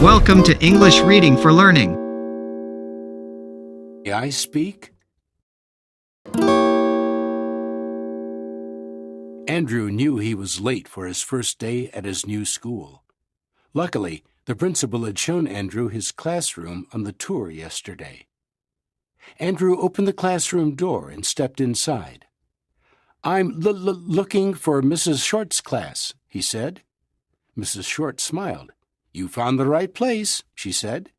Welcome to English Reading for Learning. May I speak? Andrew knew he was late for his first day at his new school. Luckily, the principal had shown Andrew his classroom on the tour yesterday. Andrew opened the classroom door and stepped inside. "I'm looking for Mrs. Short's class," he said. Mrs. Short smiled. "You found the right place," she said.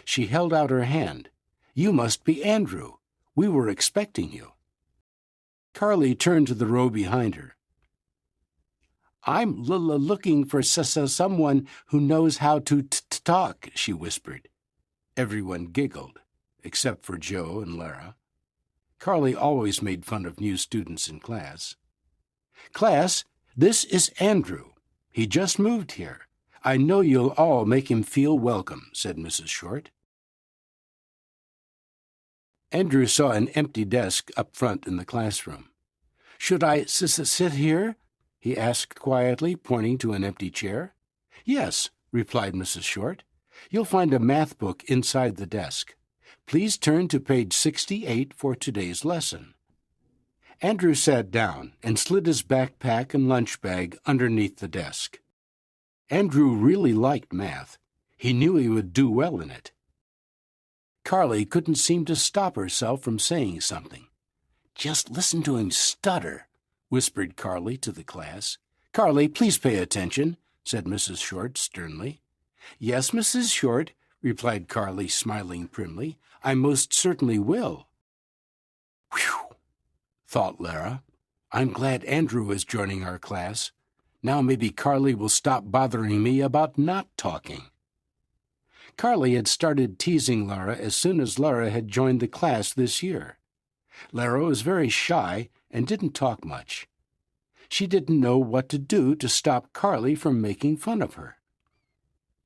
She held out her hand. "You must be Andrew. We were expecting you." Carly turned to the row behind her. "I'm looking for someone who knows how to talk," she whispered. Everyone giggled, except for Joe and Lara. Carly always made fun of new students in class. "Class, this is Andrew. He just moved here. I know you'll all make him feel welcome," said Mrs. Short. Andrew saw an empty desk up front in the classroom. "Should I sit here?" he asked quietly, pointing to an empty chair. "Yes," replied Mrs. Short. "You'll find a math book inside the desk. Please turn to page 68 for today's lesson." Andrew sat down and slid his backpack and lunch bag underneath the desk. Andrew really liked math. He knew he would do well in it. Carly couldn't seem to stop herself from saying something. "Just listen to him stutter," whispered Carly to the class. "Carly, please pay attention," said Mrs. Short sternly. "Yes, Mrs. Short," replied Carly, smiling primly. "I most certainly will." "Whew," thought Lara. "I'm glad Andrew is joining our class. Now maybe Carly will stop bothering me about not talking." Carly had started teasing Lara as soon as Lara had joined the class this year. Lara was very shy and didn't talk much. She didn't know what to do to stop Carly from making fun of her.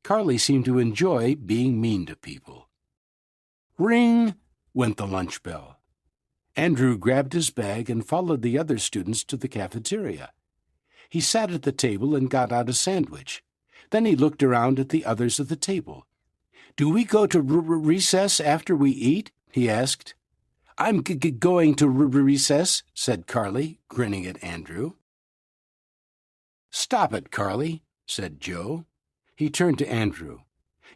Carly seemed to enjoy being mean to people. Ring! Went the lunch bell. Andrew grabbed his bag and followed the other students to the cafeteria. He sat at the table and got out a sandwich. Then he looked around at the others at the table. "Do we go to recess after we eat?" he asked. "I'm going to recess," said Carly, grinning at Andrew. "Stop it, Carly," said Joe. He turned to Andrew.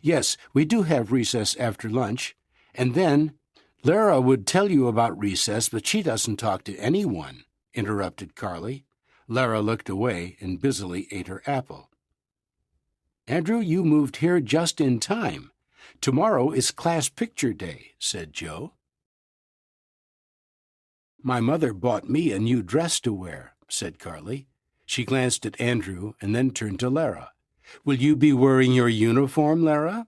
"Yes, we do have recess after lunch. And then, Lara would tell you about recess, but she doesn't talk to anyone," interrupted Carly. Lara looked away and busily ate her apple. "Andrew, you moved here just in time. Tomorrow is class picture day," said Joe. "My mother bought me a new dress to wear," said Carly. She glanced at Andrew and then turned to Lara. "Will you be wearing your uniform, Lara?"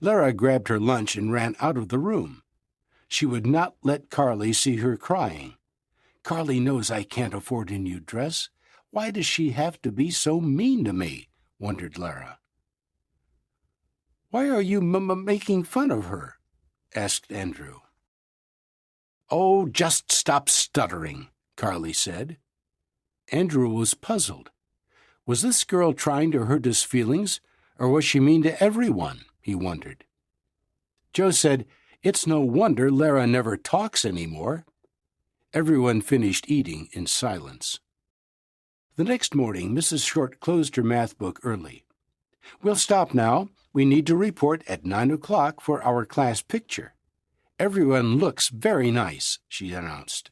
Lara grabbed her lunch and ran out of the room. She would not let Carly see her crying. "Carly knows I can't afford a new dress. Why does she have to be so mean to me?" wondered Lara. "Why are you making fun of her?" asked Andrew. "Oh, just stop stuttering," Carly said. Andrew was puzzled. Was this girl trying to hurt his feelings, or was she mean to everyone? He wondered. Joe said, "It's no wonder Lara never talks anymore." Everyone finished eating in silence. The next morning, Mrs. Short closed her math book early. "We'll stop now. We need to report at 9 o'clock for our class picture. Everyone looks very nice," she announced.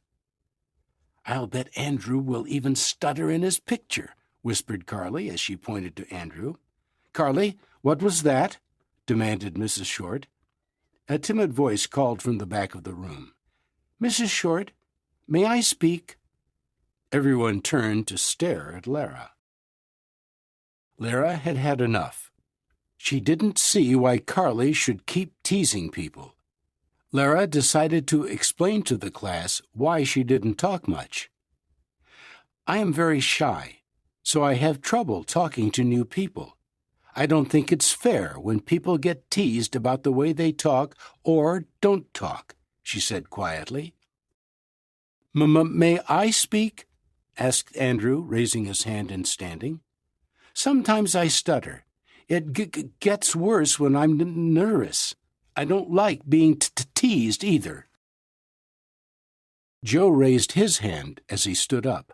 "I'll bet Andrew will even stutter in his picture," whispered Carly as she pointed to Andrew. "Carly, what was that?" demanded Mrs. Short. A timid voice called from the back of the room. "Mrs. Short, may I speak?" Everyone turned to stare at Lara. Lara had had enough. She didn't see why Carly should keep teasing people. Lara decided to explain to the class why she didn't talk much. "I am very shy, so I have trouble talking to new people. I don't think it's fair when people get teased about the way they talk or don't talk," she said quietly. "May I speak?" asked Andrew, raising his hand and standing. "Sometimes I stutter. It gets worse when I'm nervous. I don't like being teased either. Joe raised his hand as he stood up.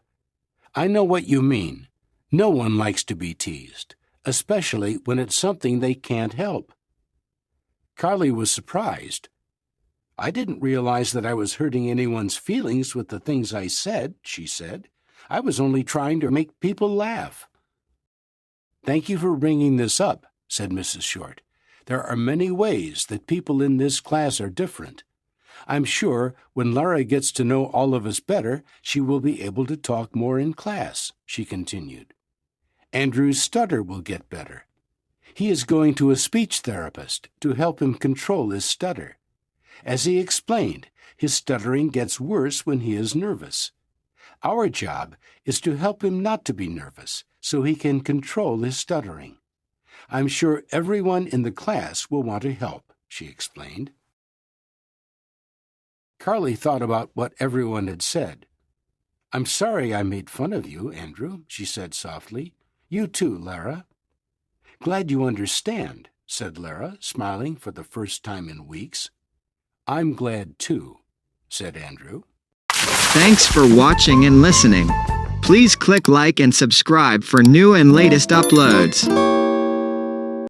I know what you mean. No one likes to be teased, especially when it's something they can't help. Carly was surprised. I didn't realize that I was hurting anyone's feelings with the things I said, she said. I was only trying to make people laugh. Thank you for bringing this up, said Mrs. Short. There are many ways that people in this class are different. I'm sure when Lara gets to know all of us better, she will be able to talk more in class, she continued. Andrew's stutter will get better. He is going to a speech therapist to help him control his stutter. As he explained, his stuttering gets worse when he is nervous. Our job is to help him not to be nervous so he can control his stuttering. I'm sure everyone in the class will want to help, she explained. Carly thought about what everyone had said. I'm sorry I made fun of you, Andrew, she said softly. You too, Lara. Glad you understand, said Lara, smiling for the first time in weeks. I'm glad too, said Andrew. Thanks for watching and listening. Please click like and subscribe for new and latest uploads.